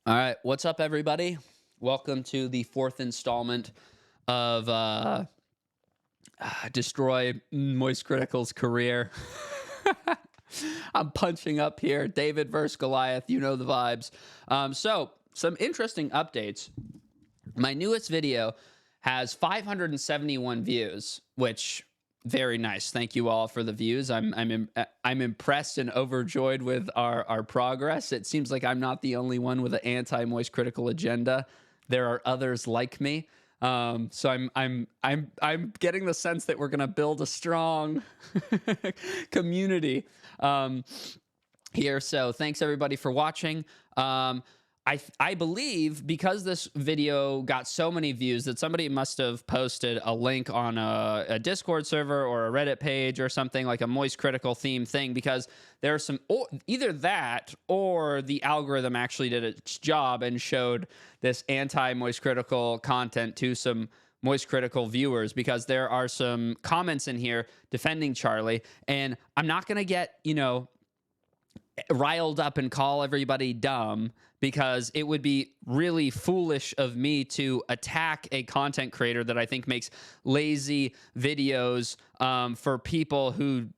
All right, what's up, everybody? Welcome to the fourth installment of Destroy Moist Critical's career. I'm punching up here. David versus Goliath. You know the vibes. So, some interesting updates. My newest video has 571 views, which very nice. Thank you all for the views. I'm impressed and overjoyed with our progress. It seems like I'm not the only one with an anti-moist critical agenda. There are others like me. So I'm getting the sense that we're gonna build a strong community here. So thanks everybody for watching. I believe because this video got so many views that somebody must have posted a link on a Discord server or a Reddit page or something, like a Moist Critical theme thing, because there's some, either that or the algorithm actually did its job and showed this anti-Moist Critical content to some Moist Critical viewers, because there are some comments in here defending Charlie, and I'm not going to get, riled up and call everybody dumb, because it would be really foolish of me to attack a content creator that I think makes lazy videos for people who,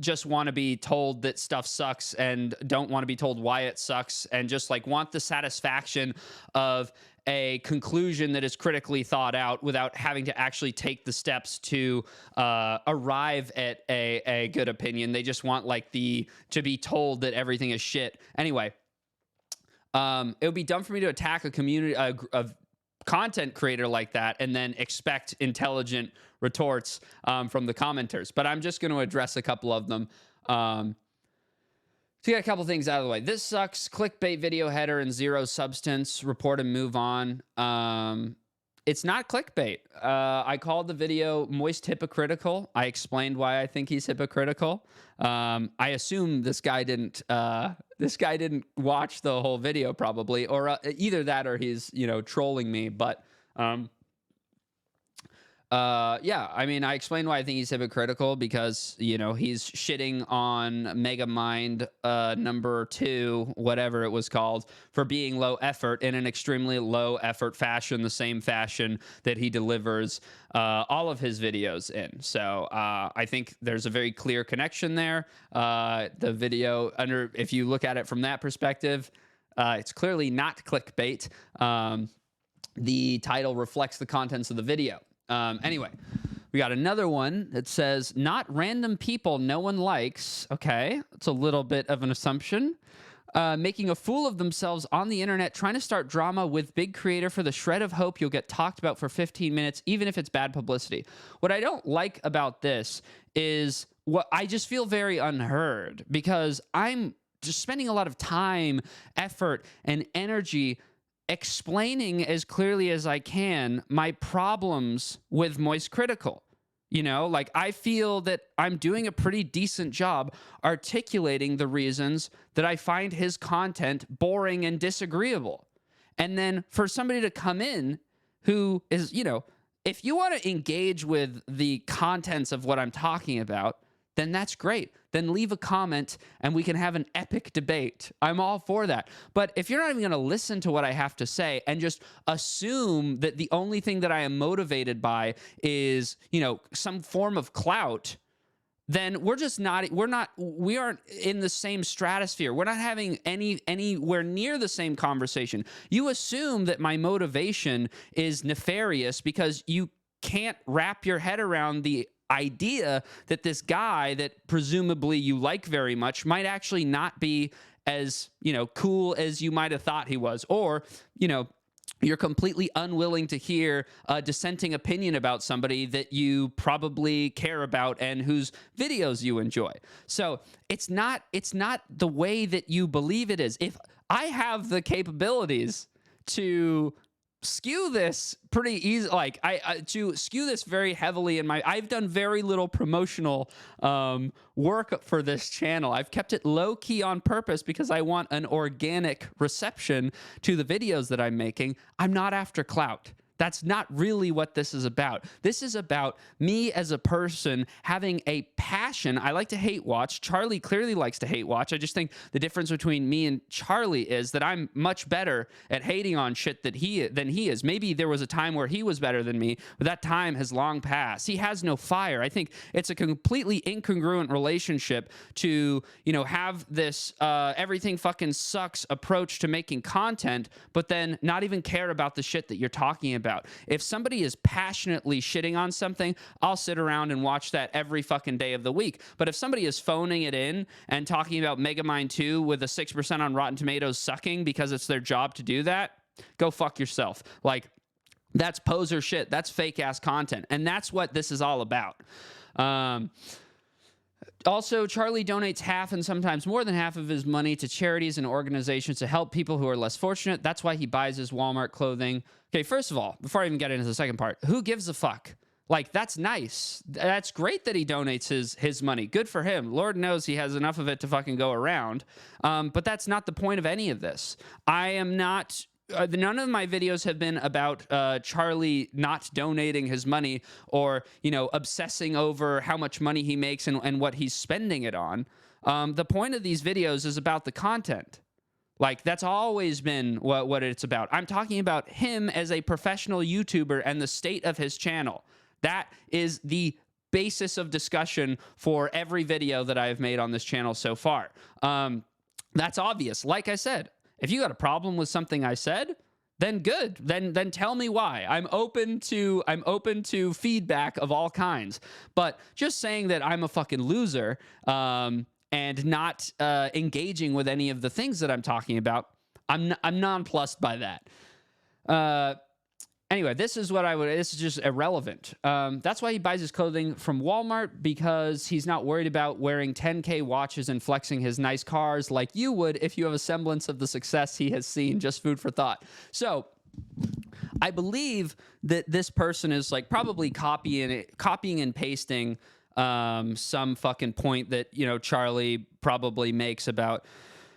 just want to be told that stuff sucks and don't want to be told why it sucks, and just like want the satisfaction of a conclusion that is critically thought out without having to actually take the steps to arrive at a good opinion. They just want to be told that everything is shit. Anyway, it would be dumb for me to attack a community, a content creator like that, and then expect intelligent retorts from the commenters. But I'm just going to address a couple of them. So, get a couple things out of the way. This sucks. Clickbait video header and zero substance. Report and move on. It's not clickbait. I called the video Moist Hypocritical. I explained why I think he's hypocritical. I assume this guy didn't. This guy didn't watch the whole video, probably, or either that or he's trolling me. But yeah, I mean, I explained why I think he's hypocritical, because he's shitting on Megamind number 2, whatever it was called, for being low effort in an extremely low effort fashion, the same fashion that he delivers all of his videos in. So I think there's a very clear connection there. The video, if you look at it from that perspective, it's clearly not clickbait. The title reflects the contents of the video. Anyway, we got another one that says, not random people no one likes. Okay, it's a little bit of an assumption. Making a fool of themselves on the internet, trying to start drama with big creator for the shred of hope you'll get talked about for 15 minutes, even if it's bad publicity. What I don't like about this is what I just feel very unheard, because I'm just spending a lot of time, effort, and energy explaining as clearly as I can my problems with Moist Critical. I feel that I'm doing a pretty decent job articulating the reasons that I find his content boring and disagreeable. And then for somebody to come in who is, if you want to engage with the contents of what I'm talking about, then that's great. Then leave a comment and we can have an epic debate. I'm all for that. But if you're not even going to listen to what I have to say and just assume that the only thing that I am motivated by is, some form of clout, then we aren't in the same stratosphere. We're not having anywhere near the same conversation. You assume that my motivation is nefarious because you can't wrap your head around the idea that this guy that presumably you like very much might actually not be as, cool as you might have thought he was. Or, you're completely unwilling to hear a dissenting opinion about somebody that you probably care about and whose videos you enjoy. So it's not the way that you believe it is. If I have the capabilities to skew this pretty easy, to skew this very heavily I've done very little promotional work for this channel. I've kept it low key on purpose because I want an organic reception to the videos that I'm making. I'm not after clout. That's not really what this is about. This is about me as a person having a passion. I like to hate watch. Charlie clearly likes to hate watch. I just think the difference between me and Charlie is that I'm much better at hating on shit than he is. Maybe there was a time where he was better than me, but that time has long passed. He has no fire. I think it's a completely incongruent relationship to, have this everything fucking sucks approach to making content, but then not even care about the shit that you're talking about. If somebody is passionately shitting on something, I'll sit around and watch that every fucking day of the week. But if somebody is phoning it in and talking about Megamind 2 with a 6% on Rotten Tomatoes sucking because it's their job to do that, go fuck yourself. Like, that's poser shit. That's fake ass content. And that's what this is all about. Also, Charlie donates half and sometimes more than half of his money to charities and organizations to help people who are less fortunate. That's why he buys his Walmart clothing. Okay, first of all, before I even get into the second part, who gives a fuck? Like, that's nice. That's great that he donates his money. Good for him. Lord knows he has enough of it to fucking go around. But that's not the point of any of this. I am not... none of my videos have been about Charlie not donating his money or, obsessing over how much money he makes and what he's spending it on. The point of these videos is about the content. Like, that's always been what it's about. I'm talking about him as a professional YouTuber and the state of his channel. That is the basis of discussion for every video that I have made on this channel so far. That's obvious. Like I said, if you got a problem with something I said, then good. Then tell me why. I'm open to feedback of all kinds. But just saying that I'm a fucking loser and not engaging with any of the things that I'm talking about, I'm nonplussed by that. Anyway, this is just irrelevant. That's why he buys his clothing from Walmart, because he's not worried about wearing 10K watches and flexing his nice cars like you would if you have a semblance of the success he has seen. Just food for thought. So I believe that this person is like probably copying and pasting some fucking point that, Charlie probably makes about,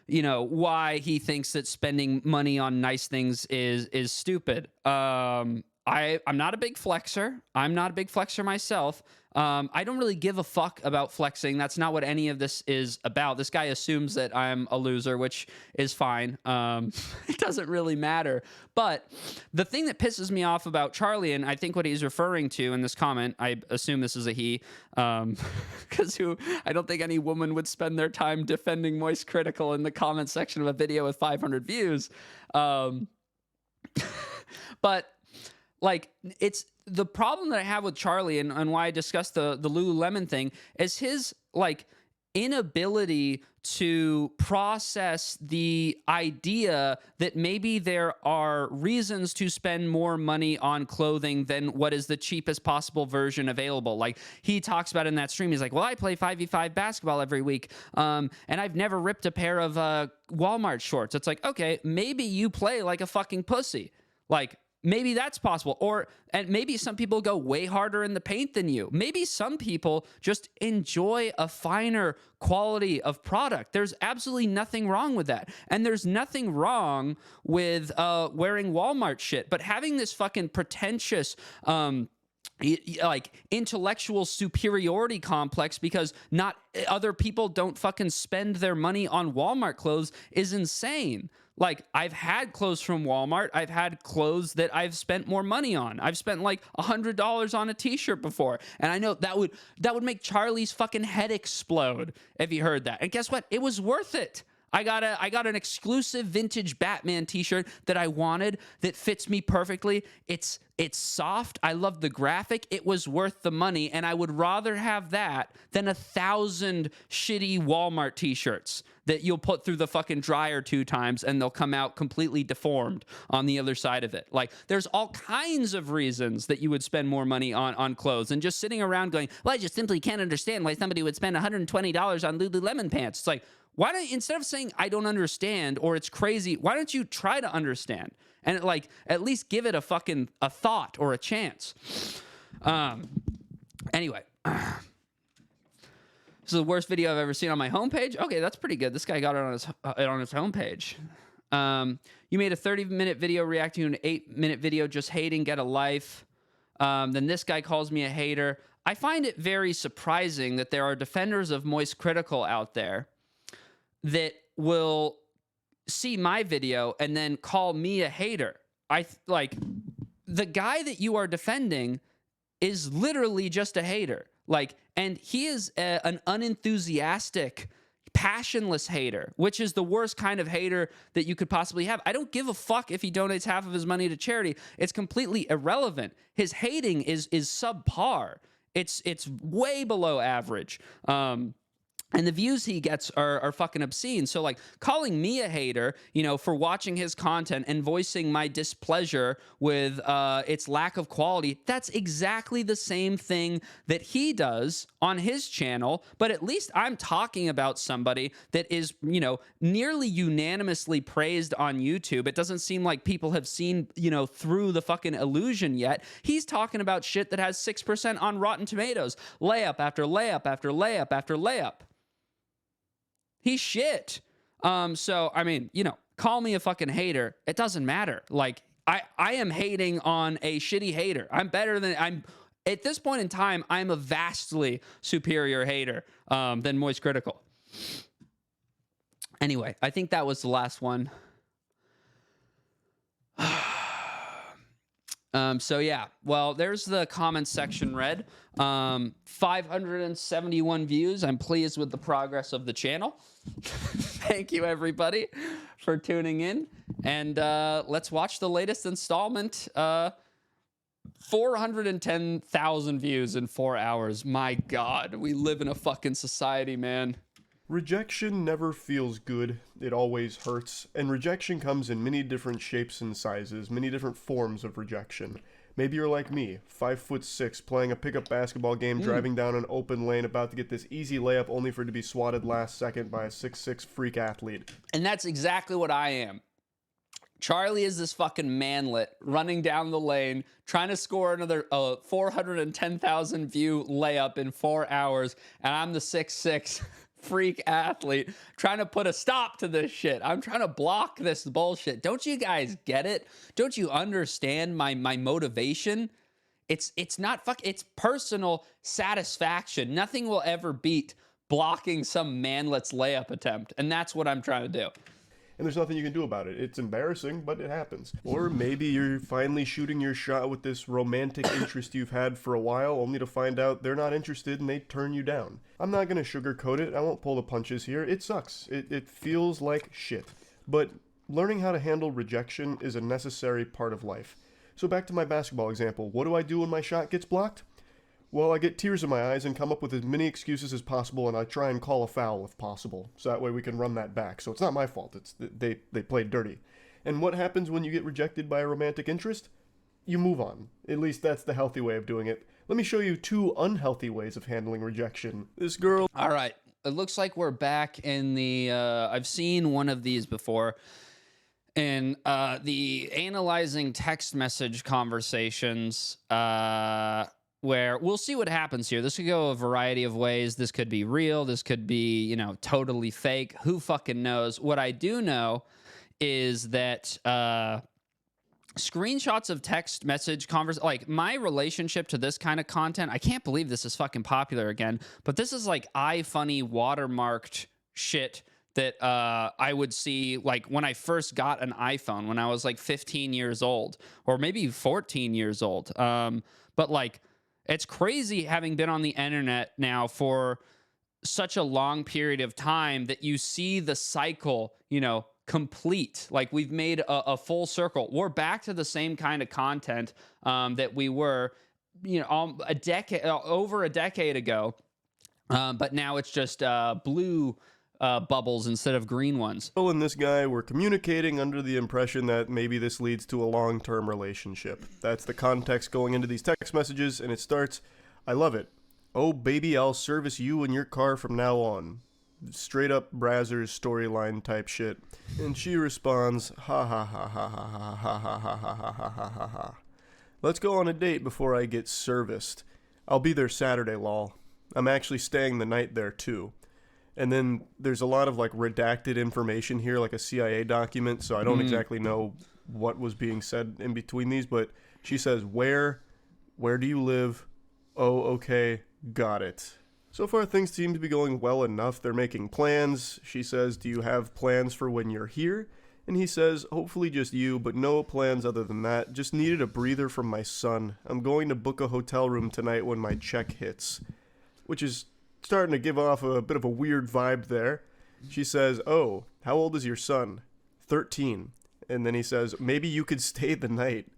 why he thinks that spending money on nice things is stupid. I'm not a big flexer. I'm not a big flexer myself. I don't really give a fuck about flexing. That's not what any of this is about. This guy assumes that I'm a loser, which is fine. It doesn't really matter. But the thing that pisses me off about Charlie, and I think what he's referring to in this comment, I assume this is a he, because I don't think any woman would spend their time defending Moist Critical in the comment section of a video with 500 views. But like, it's the problem that I have with Charlie and why I discussed the Lululemon thing is his like inability to process the idea that maybe there are reasons to spend more money on clothing than what is the cheapest possible version available. Like he talks about in that stream, he's like, well, I play 5v5 basketball every week, and I've never ripped a pair of Walmart shorts. It's like, okay, maybe you play like a fucking pussy. Like, maybe that's possible. And maybe some people go way harder in the paint than you. Maybe some people just enjoy a finer quality of product. There's absolutely nothing wrong with that. And there's nothing wrong with wearing Walmart shit. But having this fucking pretentious like intellectual superiority complex because not other people don't fucking spend their money on Walmart clothes is insane. Like, I've had clothes from Walmart. I've had clothes that I've spent more money on. I've spent like $100 on a t-shirt before. And I know that would make Charlie's fucking head explode if he heard that. And guess what? It was worth it. I got an exclusive vintage Batman t-shirt that I wanted that fits me perfectly. It's soft. I love the graphic. It was worth the money, and I would rather have that than 1,000 shitty Walmart t-shirts that you'll put through the fucking dryer 2 times and they'll come out completely deformed on the other side of it. Like, there's all kinds of reasons that you would spend more money on clothes, and just sitting around going, well, I just simply can't understand why somebody would spend $120 on Lululemon pants. It's like, why don't, instead of saying I don't understand or it's crazy, why don't you try to understand and like at least give it a thought or a chance? Anyway, this is the worst video I've ever seen on my homepage. Okay, that's pretty good. This guy got it on his homepage. You made a 30-minute video reacting to an 8-minute video just hating, get a life. Then this guy calls me a hater. I find it very surprising that there are defenders of Moist Critical out there that will see my video and then call me a hater. Like, the guy that you are defending is literally just a hater. Like, and he is an unenthusiastic, passionless hater, which is the worst kind of hater that you could possibly have. I don't give a fuck if he donates half of his money to charity. It's completely irrelevant. His hating is subpar. It's way below average. And the views he gets are fucking obscene. So, like, calling me a hater, you know, for watching his content and voicing my displeasure with its lack of quality, that's exactly the same thing that he does on his channel. But at least I'm talking about somebody that is, you know, nearly unanimously praised on YouTube. It doesn't seem like people have seen, you know, through the fucking illusion yet. He's talking about shit that has 6% on Rotten Tomatoes. Layup after layup after layup after layup. He's shit. So, I mean, you know, call me a fucking hater. It doesn't matter. Like, I am hating on a shitty hater. At this point in time, I'm a vastly superior hater than Moist Critical. Anyway, I think that was the last one. So yeah, well, there's the comments section read. 571 views. I'm pleased with the progress of the channel. Thank you, everybody, for tuning in. And let's watch the latest installment. 410,000 views in 4 hours. My God, we live in a fucking society, man. Rejection never feels good, it always hurts, and rejection comes in many different shapes and sizes, many different forms of rejection. Maybe you're like me, 5'6", playing a pickup basketball game, driving down an open lane, about to get this easy layup only for it to be swatted last second by a 6'6" freak athlete. And that's exactly what I am. Charlie is this fucking manlet running down the lane, trying to score another 410,000 view layup in 4 hours, and I'm the 6'6" freak athlete trying to put a stop to this shit. I'm trying to block this bullshit. Don't you guys get it? Don't you understand my motivation? It's not it's personal satisfaction. Nothing will ever beat blocking some manlet's layup attempt, and that's what I'm trying to do. And there's nothing you can do about it. It's embarrassing, but it happens. Or maybe you're finally shooting your shot with this romantic interest you've had for a while, only to find out they're not interested and they turn you down. I'm not going to sugarcoat it. I won't pull the punches here. It sucks. It feels like shit. But learning how to handle rejection is a necessary part of life. So back to my basketball example. What do I do when my shot gets blocked? Well, I get tears in my eyes and come up with as many excuses as possible, and I try and call a foul if possible, so that way we can run that back. So it's not my fault. It's they played dirty. And what happens when you get rejected by a romantic interest? You move on. At least that's the healthy way of doing it. Let me show you 2 unhealthy ways of handling rejection. This girl... All right. It looks like we're back in the... I've seen one of these before. In the analyzing text message conversations... where we'll see what happens here. This could go a variety of ways. This could be real. This could be, you know, totally fake. Who fucking knows? What I do know is that screenshots of text message like my relationship to this kind of content, I can't believe this is fucking popular again, but this is like iFunny watermarked shit that I would see like when I first got an iPhone when I was like 15 years old or maybe 14 years old. But like, it's crazy having been on the internet now for such a long period of time that you see the cycle, you know, complete. Like we've made a full circle. We're back to the same kind of content that we were, you know, over a decade ago. But now it's just blue bubbles instead of green ones. Bill and this guy were communicating under the impression that maybe this leads to a long-term relationship. That's the context going into these text messages, and it starts, I love it. Oh, baby, I'll service you and your car from now on. Straight up Brazzers storyline type shit. And she responds, ha ha ha ha ha ha ha ha ha ha ha ha ha ha. Let's go on a date before I get serviced. I'll be there Saturday, lol. I'm actually staying the night there, too. And then there's a lot of like redacted information here, like a CIA document, so I don't exactly know what was being said in between these, but she says, where do you live? Oh, okay, got it. So far, things seem to be going well enough. They're making plans. She says, do you have plans for when you're here? And he says, hopefully just you, but no plans other than that. Just needed a breather from my son. I'm going to book a hotel room tonight when my check hits. Which is starting to give off a bit of a weird vibe there. She says, oh, how old is your son? 13. And then he says, maybe you could stay the night.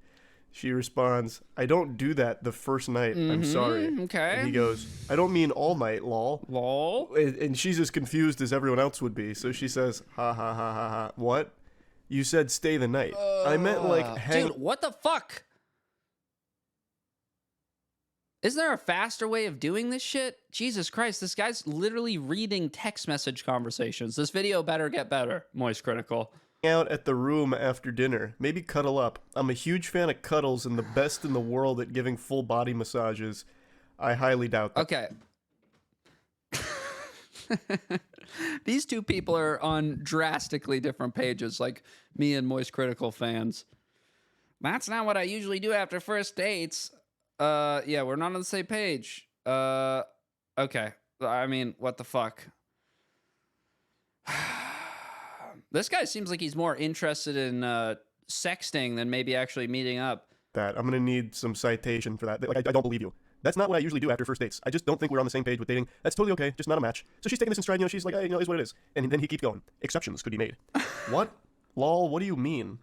She responds, I don't do that the first night. I'm sorry. Okay. And he goes, I don't mean all night, lol. Lol. And she's as confused as everyone else would be. So she says, ha ha ha ha ha. What? You said stay the night. I meant like hang. Dude, what the fuck? Is there a faster way of doing this shit? Jesus Christ, this guy's literally reading text message conversations. This video better get better, Moist Critical. Out at the room after dinner. Maybe cuddle up. I'm a huge fan of cuddles and the best in the world at giving full body massages. I highly doubt that. Okay. These two people are on drastically different pages, like me and Moist Critical fans. That's not what I usually do after first dates. Yeah, we're not on the same page. Okay. I mean, what the fuck? This guy seems like he's more interested in sexting than maybe actually meeting up. That I'm gonna need some citation for that. Like, I don't believe you. That's not what I usually do after first dates. I just don't think we're on the same page with dating. That's totally okay. Just not a match. So she's taking this in stride. She's like, hey, is what it is. And then he keeps going. Exceptions could be made. What? Lol, what do you mean?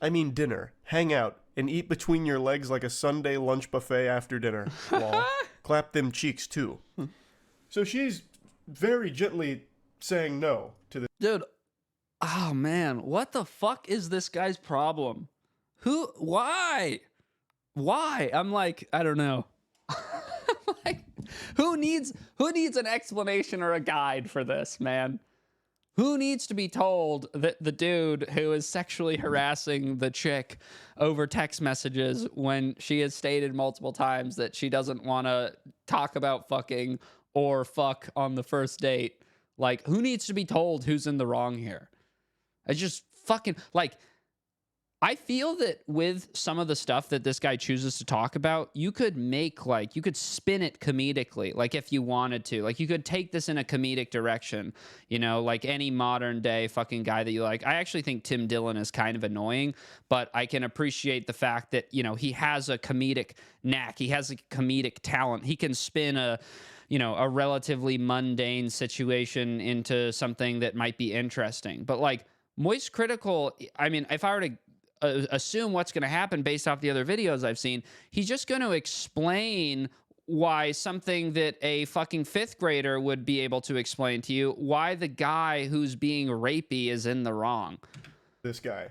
I mean dinner. Hang out. And eat between your legs like a Sunday lunch buffet after dinner. Lol. Clap them cheeks, too. So she's very gently saying no to this. Dude, oh man, what the fuck is this guy's problem? Why? I'm like, I don't know. Like, who needs an explanation or a guide for this, man? Who needs to be told that the dude who is sexually harassing the chick over text messages when she has stated multiple times that she doesn't want to talk about fucking or fuck on the first date? Like, who needs to be told who's in the wrong here? It's just fucking, like, I feel that with some of the stuff that this guy chooses to talk about, you could spin it comedically, like if you wanted to. Like, you could take this in a comedic direction, you know, like any modern day fucking guy that you like. I actually think Tim Dillon is kind of annoying, but I can appreciate the fact that, you know, he has a comedic knack. He has a comedic talent. He can spin a relatively mundane situation into something that might be interesting. But like Moist Critical, I mean, if I were to assume what's going to happen based off the other videos I've seen, he's just going to explain why something that a fucking fifth grader would be able to explain to you, why the guy who's being rapey is in the wrong. This guy.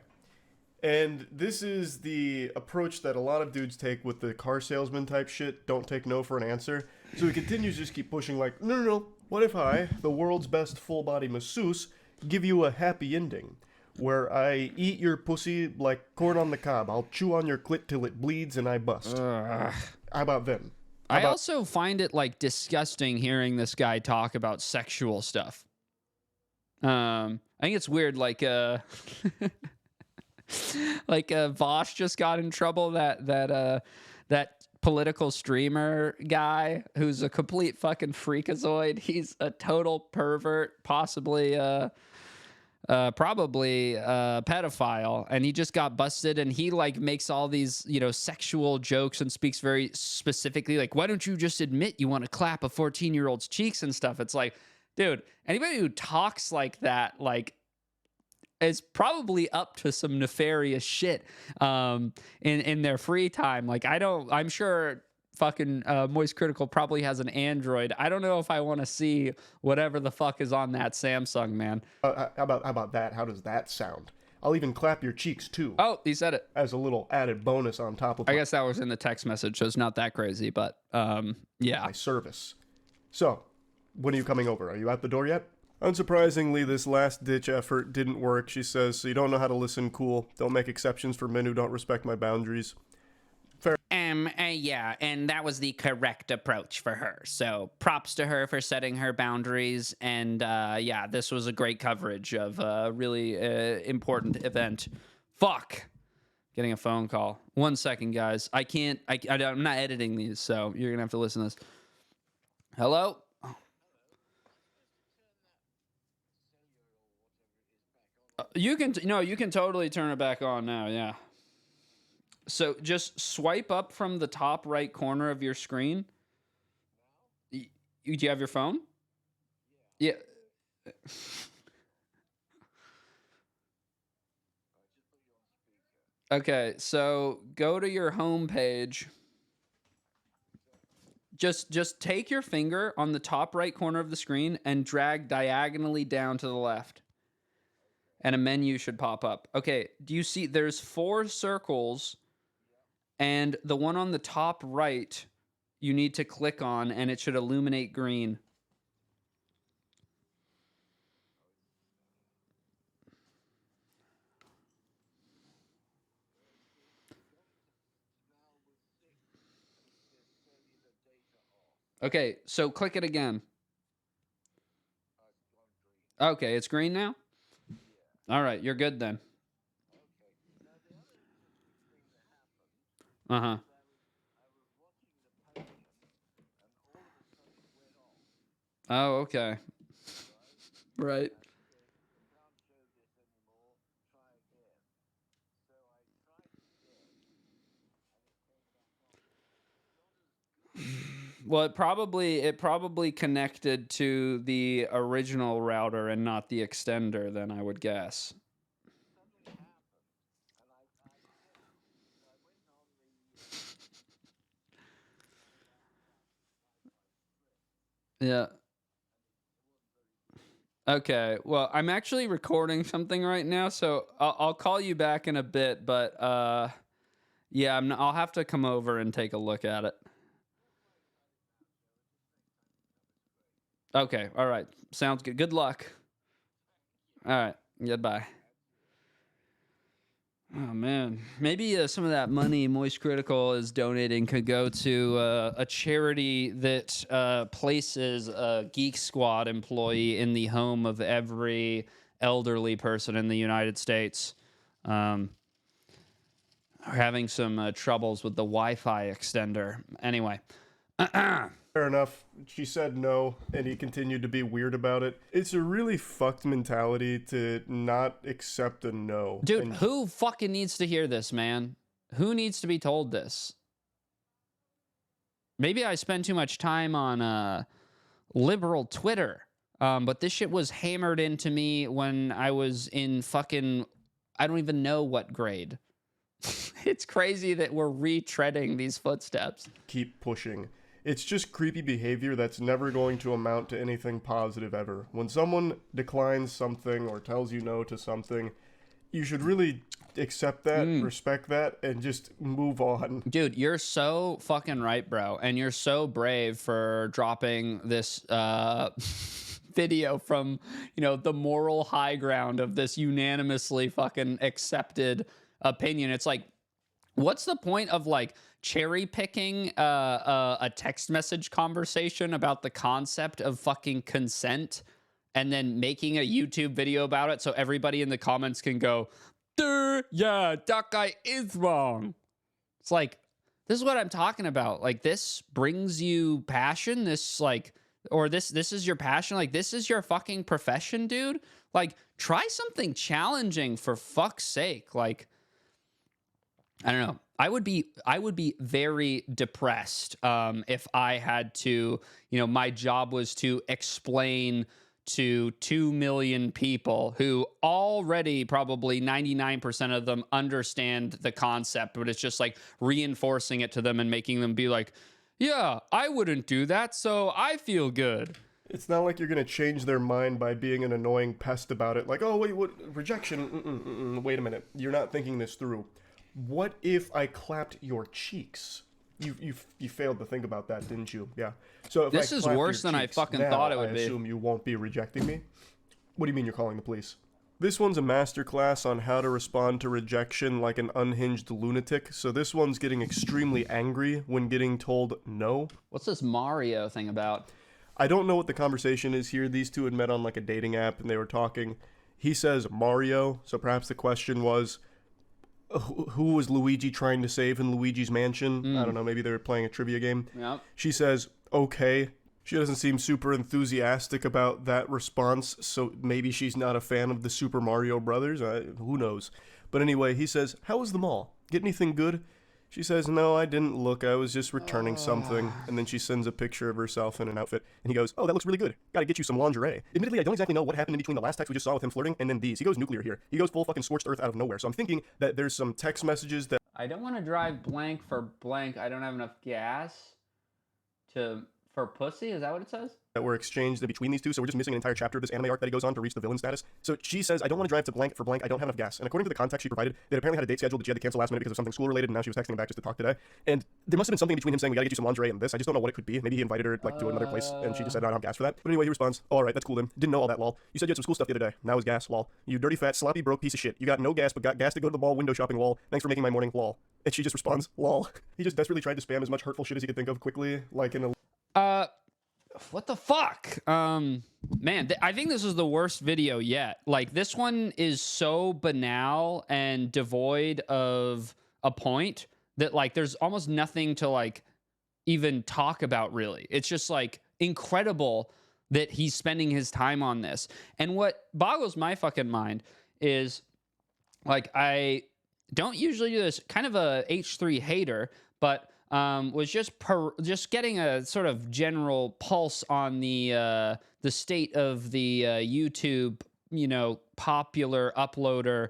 And this is the approach that a lot of dudes take with the car salesman type shit. Don't take no for an answer. So he continues to just keep pushing like, no. What if I, the world's best full body masseuse, give you a happy ending? Where I eat your pussy like corn on the cob. I'll chew on your clit till it bleeds and I bust. How about them? I also find it like disgusting hearing this guy talk about sexual stuff. I think it's weird. Like, Vosh just got in trouble. That political streamer guy who's a complete fucking freakazoid. He's a total pervert, possibly probably a pedophile, and he just got busted, and he like makes all these, you know, sexual jokes and speaks very specifically like, why don't you just admit you want to clap a 14-year-old's cheeks and stuff? It's like, dude, anybody who talks like that, like, is probably up to some nefarious shit in their free time. Like, I'm sure fucking Moist Critical probably has an Android. I don't know if I want to see whatever the fuck is on that Samsung, man. How about that? How does that sound? I'll even clap your cheeks too. Oh, he said it. As a little added bonus on top of I guess that was in the text message, so it's not that crazy, but yeah. My service. So, when are you coming over? Are you at the door yet? Unsurprisingly, this last-ditch effort didn't work, she says, so you don't know how to listen, cool. Don't make exceptions for men who don't respect my boundaries. Fair. Yeah, and that was the correct approach for her. So props to her for setting her boundaries. And yeah, this was a great coverage of a really important event. Fuck. Getting a phone call. 1 second, guys. I'm not editing these, so you're going to have to listen to this. Hello? You can, no, you can totally turn it back on now. Yeah. So just swipe up from the top right corner of your screen. Do you have your phone? Yeah. Okay, so go to your home page. Just take your finger on the top right corner of the screen and drag diagonally down to the left. And a menu should pop up. Okay, do you see there's 4 circles and the one on the top right you need to click on and it should illuminate green. Okay, so click it again. Okay, it's green now? All right, you're good then. Uh-huh. Oh, okay. Right. Well, it probably connected to the original router and not the extender, then I would guess. Yeah. Okay. Well, I'm actually recording something right now, so I'll call you back in a bit, but yeah, I'll have to come over and take a look at it. Okay. All right. Sounds good. Good luck. All right. Goodbye. Oh man, maybe some of that money Moist Critical is donating could go to a charity that places a Geek Squad employee in the home of every elderly person in the United States. Are having some troubles with the Wi-Fi extender. Anyway, Fair enough. She said no, and he continued to be weird about it. It's a really fucked mentality to not accept a no. dude, And who fucking needs to hear this, man? Who needs to be told this? Maybe I spend too much time on liberal Twitter. But this shit was hammered into me when I was in fucking, I don't even know what grade. It's crazy that we're retreading these footsteps. keep pushing. It's just creepy behavior that's never going to amount to anything positive ever. When someone declines something or tells you no to something, you should really accept that, respect that, and just move on. Dude, you're so fucking right, bro. And you're so brave for dropping this video from, the moral high ground of this unanimously fucking accepted opinion. It's like, what's the point of like cherry picking a text message conversation about the concept of fucking consent and then making a YouTube video about it so everybody in the comments can go, yeah, that guy is wrong. It's like, this is what I'm talking about. Like, this brings you passion. This this is your passion. Like, this is your fucking profession, dude. Like, try something challenging for fuck's sake. Like, I don't know. I would be very depressed if I had to, my job was to explain to 2 million people who already probably 99% of them understand the concept, but it's just like reinforcing it to them and making them be like, yeah, I wouldn't do that, so I feel good. It's not like you're going to change their mind by being an annoying pest about it. Like, oh, wait, what? Rejection? Wait a minute. You're not thinking this through. What if I clapped your cheeks? You failed to think about that, didn't you? Yeah. So if This I is clapped worse your than I cheeks fucking now, thought it would I be. assume you won't be rejecting me? What do you mean you're calling the police? This one's a masterclass on how to respond to rejection like an unhinged lunatic. So this one's getting extremely angry when getting told no. What's this Mario thing about? I don't know what the conversation is here. These two had met on like a dating app and they were talking. He says Mario, so perhaps the question was, who was Luigi trying to save in Luigi's Mansion? I don't know, maybe they were playing a trivia game. Yep. She says, okay. She doesn't seem super enthusiastic about that response, so maybe she's not a fan of the Super Mario Brothers. Who knows? But anyway, he says, how was the mall? Get anything good? She says, no, I didn't look. I was just returning something. And then she sends a picture of herself in an outfit. And he goes, oh, that looks really good. Gotta get you some lingerie. Admittedly, I don't exactly know what happened in between the last text we just saw with him flirting and then these. He goes nuclear here. He goes full fucking scorched earth out of nowhere. So I'm thinking that there's some text messages that I don't want to drive blank for blank. I don't have enough gas for pussy. Is that what it says? were exchanged between these two, so we're just missing an entire chapter of this anime arc that he goes on to reach the villain status. So she says, I don't want to drive to blank for blank, I don't have enough gas. And according to the context she provided, they apparently had a date scheduled that she had to cancel last minute because of something school related, and now she was texting him back just to talk today. And there must have been something between him saying, we gotta get you some lingerie and this. I just don't know what it could be. Maybe he invited her like to another place, and she just said, no, I don't have gas for that. But anyway, he responds, oh, all right, that's cool then. Didn't know all that, lol. You said you had some school stuff the other day. Now is gas, lol. You dirty fat, sloppy, broke piece of shit. You got no gas, but got gas to go to the mall window shopping, lol. Thanks for making my morning, lol. And she just responds, lol. He just desperately tried to spam as much hurtful shit as he could think of quickly, like in a what the fuck? Man, I think this is the worst video yet. Like, this one is so banal and devoid of a point that, like, there's almost nothing to, like, even talk about, really. It's just, like, incredible that he's spending his time on this. And what boggles my fucking mind is, like, I don't usually do this, kind of a H3 hater, but was just getting a sort of general pulse on the state of the YouTube, popular uploader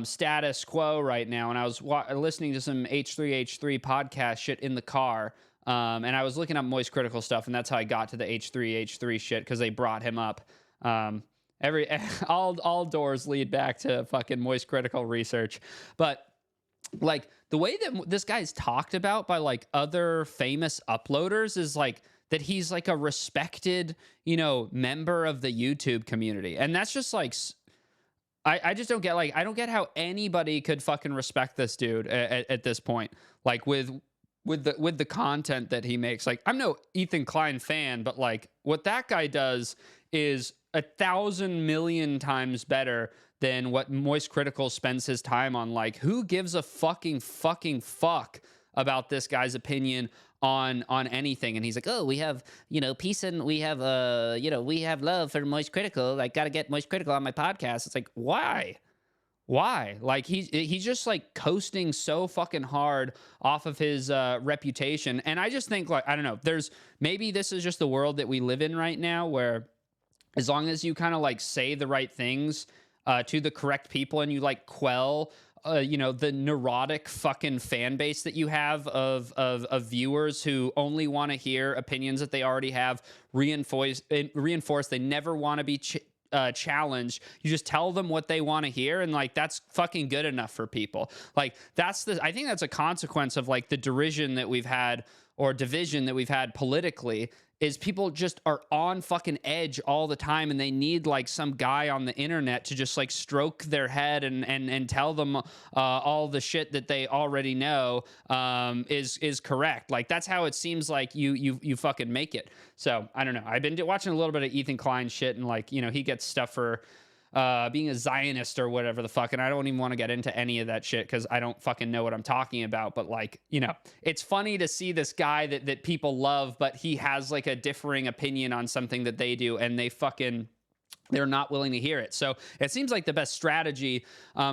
status quo right now. And I was listening to some H3 podcast shit in the car, and I was looking up Moist Critical stuff, and that's how I got to the H3 shit, because they brought him up. All doors lead back to fucking Moist Critical research, but like the way that this guy's talked about by like other famous uploaders is like that he's like a respected, member of the YouTube community. And that's just like, I just don't get, like, I don't get how anybody could fucking respect this dude at this point. Like with the content that he makes. Like, I'm no Ethan Klein fan, but like what that guy does is 1,000 million times better than what Moist Critical spends his time on. Like, who gives a fucking fuck about this guy's opinion on anything? And he's like, oh, we have, peace, and we have, we have love for Moist Critical. Like, gotta get Moist Critical on my podcast. It's like, why? Like, he's just like coasting so fucking hard off of his reputation. And I just think, like, I don't know, maybe this is just the world that we live in right now, where as long as you kind of like say the right things to the correct people, and you like quell the neurotic fucking fan base that you have of viewers who only want to hear opinions that they already have reinforced. They never want to be challenged. You just tell them what they want to hear, and like that's fucking good enough for people. Like, I think that's a consequence of like the derision that we've had, or division that we've had politically, is people just are on fucking edge all the time, and they need like some guy on the internet to just like stroke their head and tell them all the shit that they already know is correct. Like, that's how it seems like you fucking make it. So I don't know. I've been watching a little bit of Ethan Klein shit, and like, he gets stuff for being a Zionist or whatever the fuck, and I don't even want to get into any of that shit because I don't fucking know what I'm talking about. But like, it's funny to see this guy that people love, but he has like a differing opinion on something that they do, and they're not willing to hear it. So it seems like the best strategy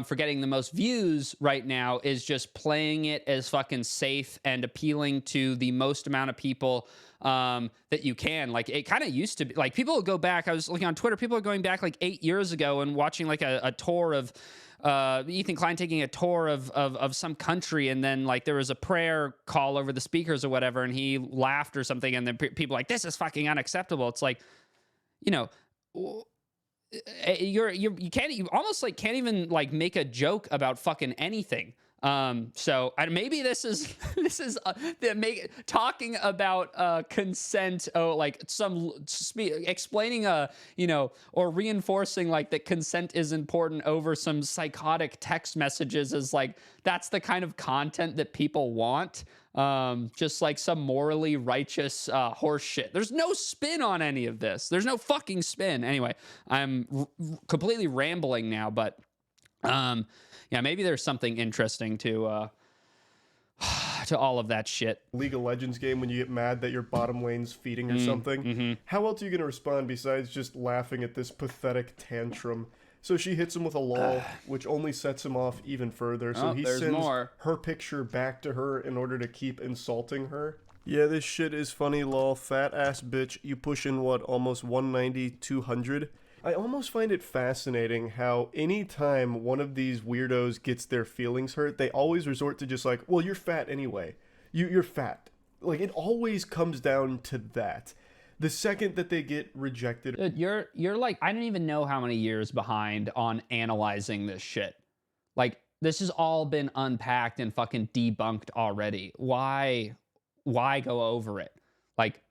for getting the most views right now is just playing it as fucking safe and appealing to the most amount of people that you can. Like, it kind of used to be like, people will go back. I was looking on Twitter, people are going back like 8 years ago and watching like a tour of Ethan Klein taking a tour of some country, and then like there was a prayer call over the speakers or whatever, and he laughed or something, and then people like, this is fucking unacceptable. It's like, you almost like can't even like make a joke about fucking anything So maybe this is talking about consent. Oh, like explaining or reinforcing like that consent is important over some psychotic text messages is like that's the kind of content that people want. Just like some morally righteous horse shit. There's no spin on any of this. There's no fucking spin. Anyway, I'm completely rambling now, but yeah, maybe there's something interesting to to all of that shit. League of Legends game when you get mad that your bottom lane's feeding or something. How else are you going to respond besides just laughing at this pathetic tantrum? So she hits him with a lol, which only sets him off even further. So he sends her picture back to her in order to keep insulting her. Yeah, this shit is funny, lol. Fat ass bitch. You pushing what, almost 190, 200? I almost find it fascinating how anytime one of these weirdos gets their feelings hurt, they always resort to just like, well, you're fat anyway. You're fat. Like, it always comes down to that. The second that they get rejected... Dude, you're like, I don't even know how many years behind on analyzing this shit. Like, this has all been unpacked and fucking debunked already. Why go over it? Like,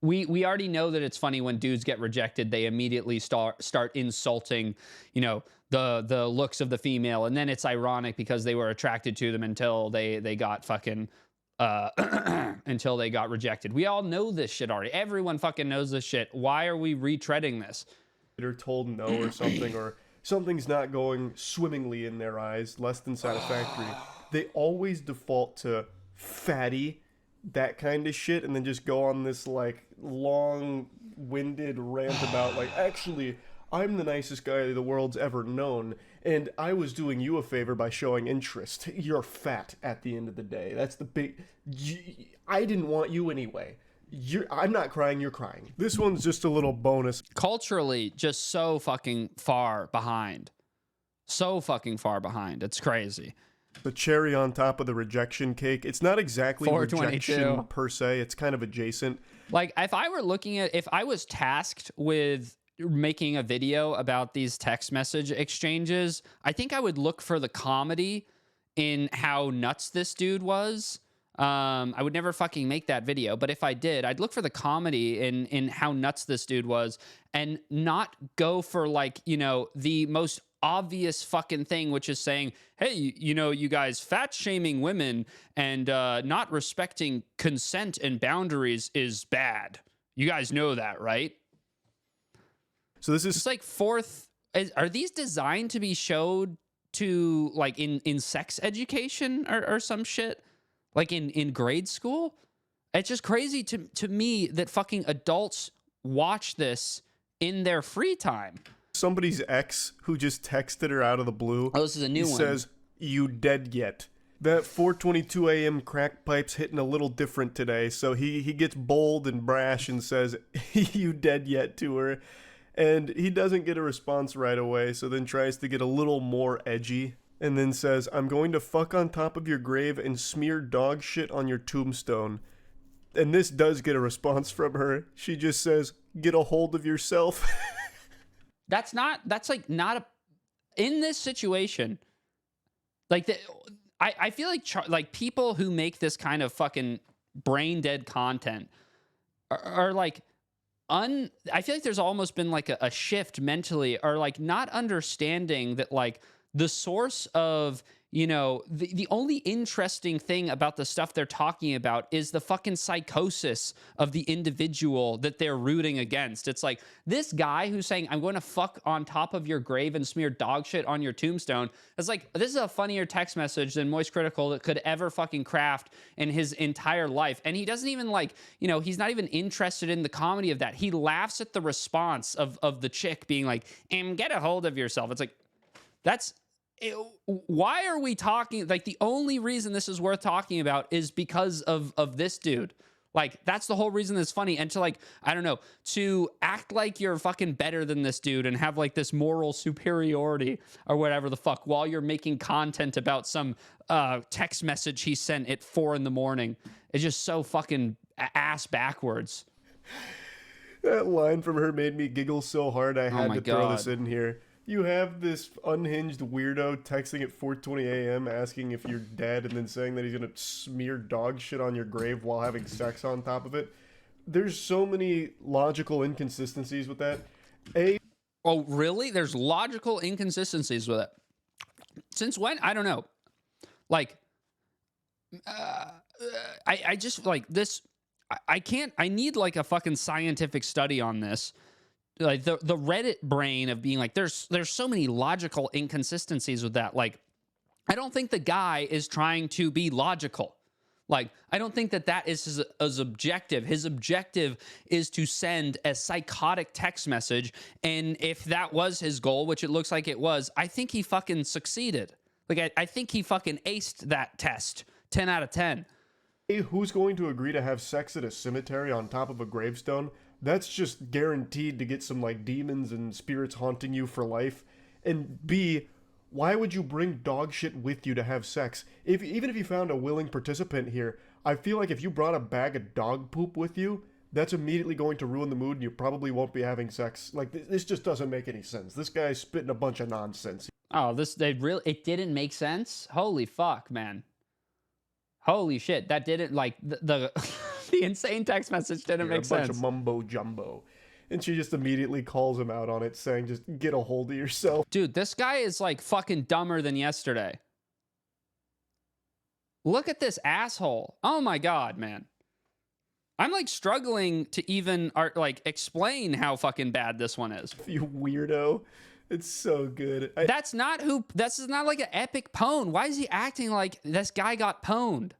we already know that it's funny when dudes get rejected, they immediately start insulting, the looks of the female, and then it's ironic because they were attracted to them until they got fucking until they got rejected. We all know this shit already. Everyone fucking knows this shit. Why are we retreading this? They're told no or something, or something's not going swimmingly in their eyes, less than satisfactory. They always default to fatty, that kind of shit, and then just go on this like long-winded rant about like, actually, I'm the nicest guy the world's ever known, and I was doing you a favor by showing interest. You're fat at the end of the day. That's the big... I didn't want you anyway. I'm not crying, you're crying. This one's just a little bonus. Culturally, just so fucking far behind. So fucking far behind. It's crazy. The cherry on top of the rejection cake. It's not exactly rejection per se. It's kind of adjacent. Like, if I was tasked with making a video about these text message exchanges, I think I would look for the comedy in how nuts this dude was. I would never fucking make that video, but if I did, I'd look for the comedy in how nuts this dude was and not go for like, the most obvious fucking thing, which is saying, hey, you guys fat shaming women and not respecting consent and boundaries is bad. You guys know that, right? So this is... It's like are these designed to be showed to like in sex education or some shit? Like in grade school? It's just crazy to me that fucking adults watch this in their free time. Somebody's ex who just texted her out of the blue. Oh, this is a new one. He says, "You dead yet?" That 4:22 a.m. crack pipe's hitting a little different today, so he gets bold and brash and says, "You dead yet?" to her. And he doesn't get a response right away, so then tries to get a little more edgy. And then says, "I'm going to fuck on top of your grave and smear dog shit on your tombstone." And this does get a response from her. She just says, "Get a hold of yourself." That's not in this situation. Like, I feel like people who make this kind of fucking brain dead content are like, I feel like there's almost been like a shift mentally, or like not understanding that like the source of, the only interesting thing about the stuff they're talking about is the fucking psychosis of the individual that they're rooting against. It's like this guy who's saying, "I'm going to fuck on top of your grave and smear dog shit on your tombstone." It's like, this is a funnier text message than Moist Critical that could ever fucking craft in his entire life. And he doesn't even like, he's not even interested in the comedy of that. He laughs at the response of the chick being like, "Get a hold of yourself." It's like, why are we talking? Like, the only reason this is worth talking about is because of this dude. Like, that's the whole reason it's funny. And to like, I don't know, to act like you're fucking better than this dude and have like this moral superiority or whatever the fuck while you're making content about some text message he sent at 4 a.m. It's just so fucking ass backwards. That line from her made me giggle so hard I had to throw this in here. You have this unhinged weirdo texting at 4:20 a.m. asking if you're dead and then saying that he's gonna smear dog shit on your grave while having sex on top of it. There's so many logical inconsistencies with that. A, Oh, really? There's logical inconsistencies with it. Since when? I don't know. Like, I just like this. I can't. I need like a fucking scientific study on this. Like the Reddit brain of being like, there's so many logical inconsistencies with that. Like, I don't think the guy is trying to be logical. Like, I don't think that is his objective. His objective is to send a psychotic text message. And if that was his goal, which it looks like it was, I think he fucking succeeded. Like, I think he fucking aced that test. 10 out of 10. who's going to agree to have sex at a cemetery on top of a gravestone? That's just guaranteed to get some like demons and spirits haunting you for life. And B, why would you bring dog shit with you to have sex? Even if you found a willing participant here, I feel like if you brought a bag of dog poop with you, that's immediately going to ruin the mood and you probably won't be having sex. Like, this just doesn't make any sense. This guy's spitting a bunch of nonsense. Oh, it didn't make sense? Holy fuck, man. Holy shit, that didn't, like, the the insane text message didn't make sense. A bunch of mumbo jumbo. And she just immediately calls him out on it, saying, just get a hold of yourself. Dude, this guy is, like, fucking dumber than yesterday. Look at this asshole. Oh my god, man. I'm, like, struggling to even, like, explain how fucking bad this one is. You weirdo. It's so good. That's not like an epic pwn. Why is he acting like this guy got pwned?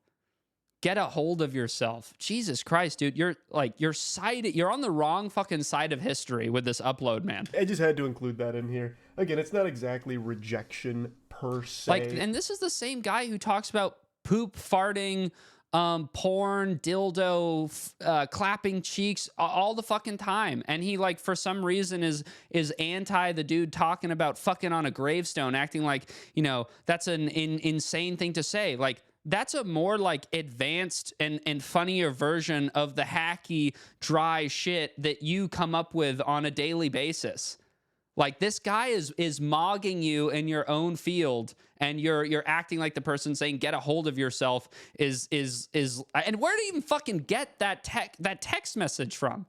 Get a hold of yourself. Jesus Christ, dude. You're on the wrong fucking side of history with this upload, man. I just had to include that in here. Again, it's not exactly rejection per se. Like, and this is the same guy who talks about poop, farting, porn, dildo, clapping cheeks all the fucking time. And he, like, for some reason is anti the dude talking about fucking on a gravestone, acting like, you know, that's an insane thing to say. Like, that's a more, like, advanced and funnier version of the hacky, dry shit that you come up with on a daily basis. Like, this guy is mogging you in your own field, and you're acting like the person saying get a hold of yourself is and where did he even fucking get that text message from?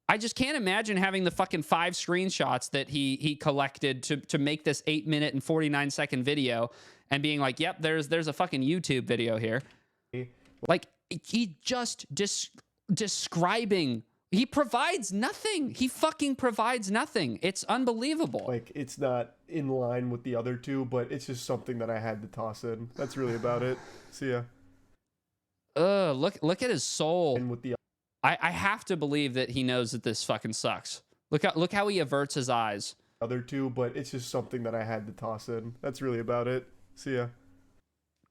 I just can't imagine having the fucking 5 screenshots that he collected to make this 8-minute and 49-second video and being like, yep, there's a fucking YouTube video here. Like, he just describing. He provides nothing. He fucking provides nothing. It's unbelievable. Like, it's not in line with the other two, but it's just something that I had to toss in. That's really about it. See ya. Look at his soul. And with the I have to believe that he knows that this fucking sucks. Look how he averts his eyes. Other two, but it's just something that I had to toss in. That's really about it. See ya.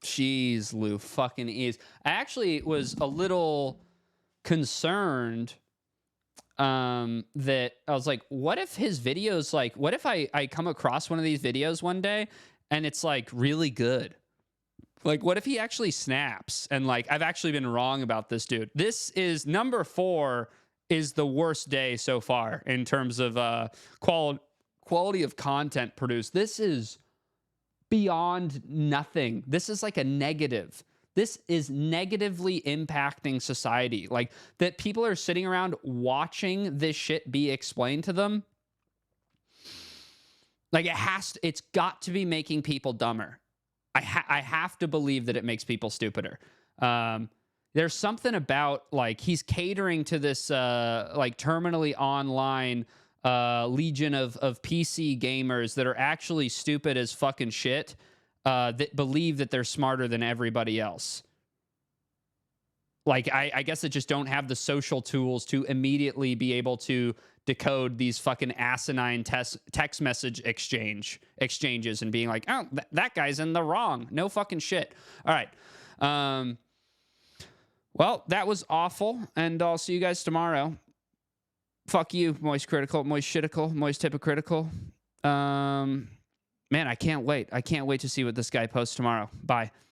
Jeez, Lou, fucking is. I actually was a little concerned that I was like, what if his videos, like, what if I come across one of these videos one day and it's, like, really good? Like, what if he actually snaps and, like, I've actually been wrong about this dude? This is number 4 is the worst day so far in terms of quality of content produced. This is beyond nothing. This is like a negative. This is negatively impacting society. Like, that people are sitting around watching this shit be explained to them. Like, it's got to be making people dumber. I have to believe that it makes people stupider. There's something about, like, he's catering to this, like, terminally online legion of PC gamers that are actually stupid as fucking shit, that believe that they're smarter than everybody else. Like, I guess that just don't have the social tools to immediately be able to decode these fucking asinine text message exchanges and being like, oh, that guy's in the wrong. No fucking shit. All right. Well, that was awful, and I'll see you guys tomorrow. Fuck you, Moist Critical, Moist Shitical, Moist Hypocritical. Man, I can't wait. I can't wait to see what this guy posts tomorrow. Bye.